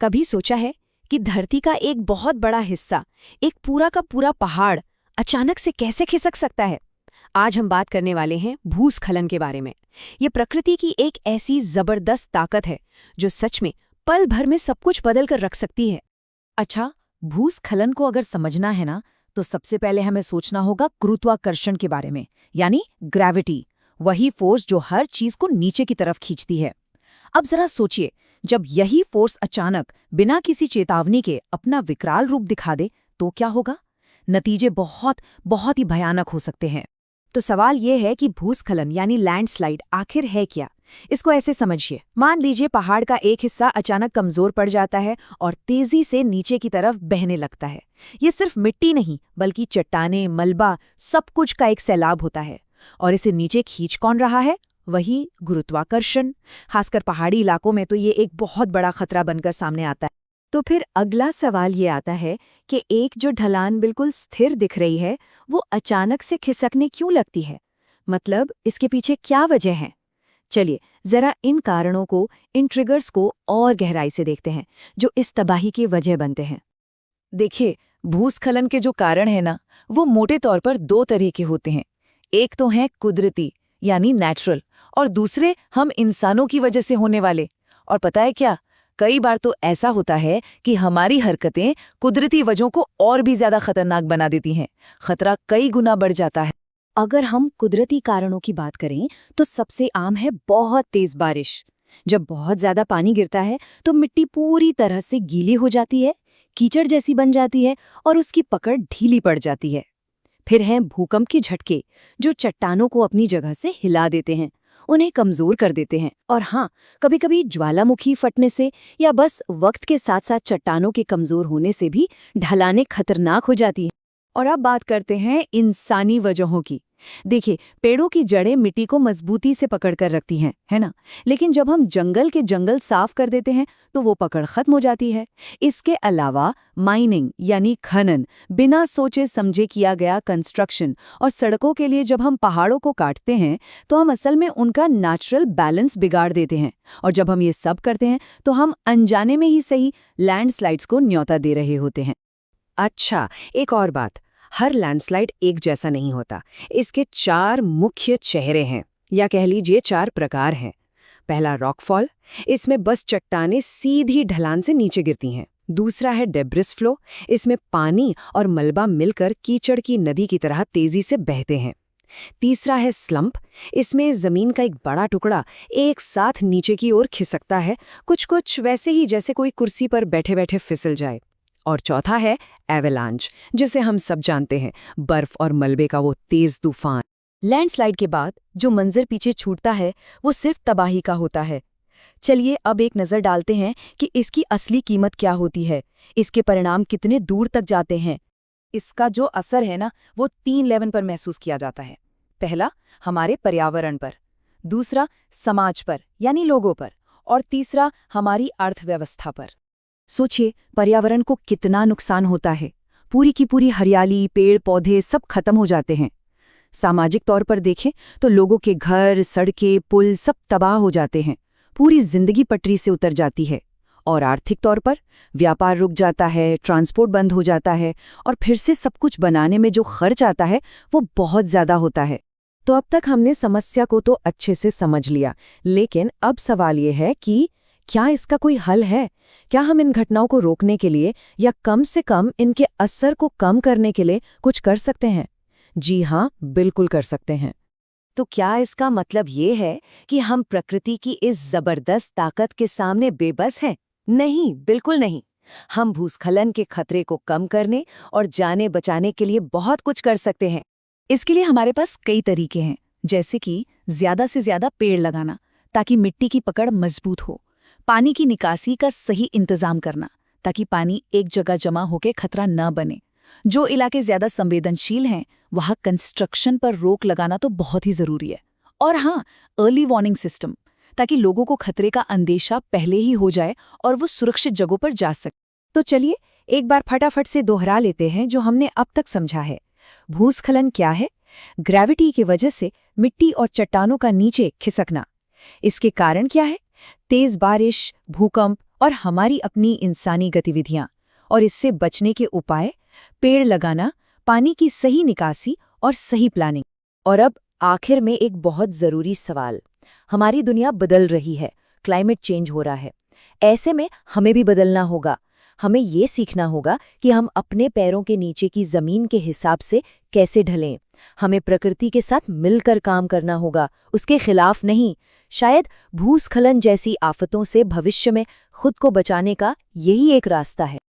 कभी सोचा है कि धरती का एक बहुत बड़ा हिस्सा, एक पूरा का पूरा पहाड़, अचानक से कैसे खिसक सकता है? आज हम बात करने वाले हैं भूस्खलन के बारे में। ये प्रकृति की एक ऐसी जबरदस्त ताकत है जो सच में पल भर में सब कुछ बदल कर रख सकती है। अच्छा, भूस्खलन को अगर समझना है ना, तो सबसे पहले हमें सोचना होगा गुरुत्वाकर्षण के बारे में, यानी ग्रेविटी, वही फोर्स जो हर चीज को नीचे की तरफ खींचती है। अब जरा सोचिए, जब यही फोर्स अचानक बिना किसी चेतावनी के अपना विकराल रूप दिखा दे तो क्या होगा? नतीजे बहुत बहुत ही भयानक हो सकते हैं। तो सवाल ये है कि भूस्खलन यानी लैंडस्लाइड आखिर है क्या? इसको ऐसे समझिए, मान लीजिए पहाड़ का एक हिस्सा अचानक कमजोर पड़ जाता है और तेजी से नीचे की तरफ बहने लगता है। ये सिर्फ मिट्टी नहीं, बल्कि चट्टानें, मलबा, सब कुछ का एक सैलाब होता है। और इसे नीचे खींच कौन रहा है? वही गुरुत्वाकर्षण। खासकर पहाड़ी इलाकों में तो ये एक बहुत बड़ा खतरा बनकर सामने आता है। तो फिर अगला सवाल ये आता है कि एक जो ढलान बिल्कुल स्थिर दिख रही है, वो अचानक से खिसकने क्यों लगती है? मतलब इसके पीछे क्या वजह है? चलिए जरा इन कारणों को, इन ट्रिगर्स को और गहराई से देखते हैं जो इस तबाही की वजह बनते हैं। देखिए, भूस्खलन के जो कारण है ना, वो मोटे तौर पर दो तरह के होते हैं। एक तो है कुदरती यानी नेचुरल, और दूसरे हम इंसानों की वजह से होने वाले। और पता है क्या, कई बार तो ऐसा होता है कि हमारी हरकतें कुदरती वजहों को और भी ज्यादा खतरनाक बना देती हैं। खतरा कई गुना बढ़ जाता है। अगर हम कुदरती कारणों की बात करें तो सबसे आम है बहुत तेज बारिश। जब बहुत ज्यादा पानी गिरता है तो मिट्टी पूरी तरह से गीली हो जाती है, कीचड़ जैसी बन जाती है और उसकी पकड़ ढीली पड़ जाती है। फिर हैं भूकंप के झटके, जो चट्टानों को अपनी जगह से हिला देते हैं, उन्हें कमजोर कर देते हैं। और हाँ, कभी-कभी ज्वालामुखी फटने से या बस वक्त के साथ साथ चट्टानों के कमजोर होने से भी ढलानें खतरनाक हो जाती हैं। और अब बात करते हैं इंसानी वजहों की। देखिए, पेड़ों की जड़ें मिट्टी को मजबूती से पकड़ कर रखती हैं, है ना? लेकिन जब हम जंगल के जंगल साफ कर देते हैं तो वो पकड़ खत्म हो जाती है। इसके अलावा माइनिंग यानी खनन, बिना सोचे समझे किया गया कंस्ट्रक्शन और सड़कों के लिए जब हम पहाड़ों को काटते हैं तो हम असल में उनका नेचुरल बैलेंस बिगाड़ देते हैं। और जब हम ये सब करते हैं तो हम अनजाने में ही सही लैंडस्लाइड्स को न्योता दे रहे होते हैं। अच्छा, एक और बात, हर लैंडस्लाइड एक जैसा नहीं होता। इसके 4 मुख्य चेहरे हैं, या कह लीजिए 4 प्रकार हैं। पहला रॉकफॉल, इसमें बस चट्टानें सीधी ढलान से नीचे गिरती हैं। दूसरा है डेब्रिस फ्लो, इसमें पानी और मलबा मिलकर कीचड़ की नदी की तरह तेजी से बहते हैं। तीसरा है स्लंप, इसमें जमीन का एक बड़ा टुकड़ा एक साथ नीचे की ओर खिसकता है, कुछ वैसे ही जैसे कोई कुर्सी पर बैठे बैठे फिसल जाए। और चौथा है एवेलांच, जिसे हम सब जानते हैं, बर्फ और मलबे का वो तेज तूफान। लैंडस्लाइड के बाद जो मंजर पीछे छूटता है वो सिर्फ तबाही का होता है। चलिए अब एक नज़र डालते हैं कि इसकी असली कीमत क्या होती है, इसके परिणाम कितने दूर तक जाते हैं। इसका जो असर है ना, वो 3 लेवल पर महसूस किया जाता है। पहला, हमारे पर्यावरण पर, दूसरा समाज पर यानी लोगों पर, और तीसरा हमारी अर्थव्यवस्था पर। सोचिए, पर्यावरण को कितना नुकसान होता है। पूरी की पूरी हरियाली, पेड़ पौधे सब खत्म हो जाते हैं। सामाजिक तौर पर देखें तो लोगों के घर, सड़कें, पुल सब तबाह हो जाते हैं। पूरी जिंदगी पटरी से उतर जाती है। और आर्थिक तौर पर व्यापार रुक जाता है, ट्रांसपोर्ट बंद हो जाता है, और फिर से सब कुछ बनाने में जो खर्च आता है वो बहुत ज्यादा होता है। तो अब तक हमने समस्या को तो अच्छे से समझ लिया, लेकिन अब सवाल ये है कि क्या इसका कोई हल है? क्या हम इन घटनाओं को रोकने के लिए या कम से कम इनके असर को कम करने के लिए कुछ कर सकते हैं? जी हाँ, बिल्कुल कर सकते हैं। तो क्या इसका मतलब ये है कि हम प्रकृति की इस जबरदस्त ताकत के सामने बेबस हैं? नहीं, बिल्कुल नहीं। हम भूस्खलन के खतरे को कम करने और जाने बचाने के लिए बहुत कुछ कर सकते हैं। इसके लिए हमारे पास कई तरीके हैं, जैसे कि ज्यादा से ज्यादा पेड़ लगाना ताकि मिट्टी की पकड़ मजबूत हो, पानी की निकासी का सही इंतजाम करना ताकि पानी एक जगह जमा होकर खतरा न बने। जो इलाके ज्यादा संवेदनशील हैं वहां कंस्ट्रक्शन पर रोक लगाना तो बहुत ही जरूरी है। और हाँ, अर्ली वार्निंग सिस्टम, ताकि लोगों को खतरे का अंदेशा पहले ही हो जाए और वो सुरक्षित जगहों पर जा सके। तो चलिए एक बार फटाफट से दोहरा लेते हैं जो हमने अब तक समझा है। भूस्खलन क्या है? ग्रेविटी की वजह से मिट्टी और चट्टानों का नीचे खिसकना। इसके कारण क्या है? तेज बारिश, भूकंप और हमारी अपनी इंसानी गतिविधियां और इससे बचने के उपाय, पेड़ लगाना, पानी की सही निकासी और सही प्लानिंग। और अब आखिर में एक बहुत ज़रूरी सवाल। हमारी दुनिया बदल रही है, क्लाइमेट चेंज हो रहा है। ऐसे में हमें भी बदलना होगा। हमें ये सीखना होगा कि हम अपने पैरों के नीचे की ज़मीन के हिसाब से कैसे ढलें। हमें प्रकृति के साथ मिलकर काम करना होगा, उसके खिलाफ नहीं। शायद भूस्खलन जैसी आफतों से भविष्य में खुद को बचाने का यही एक रास्ता है।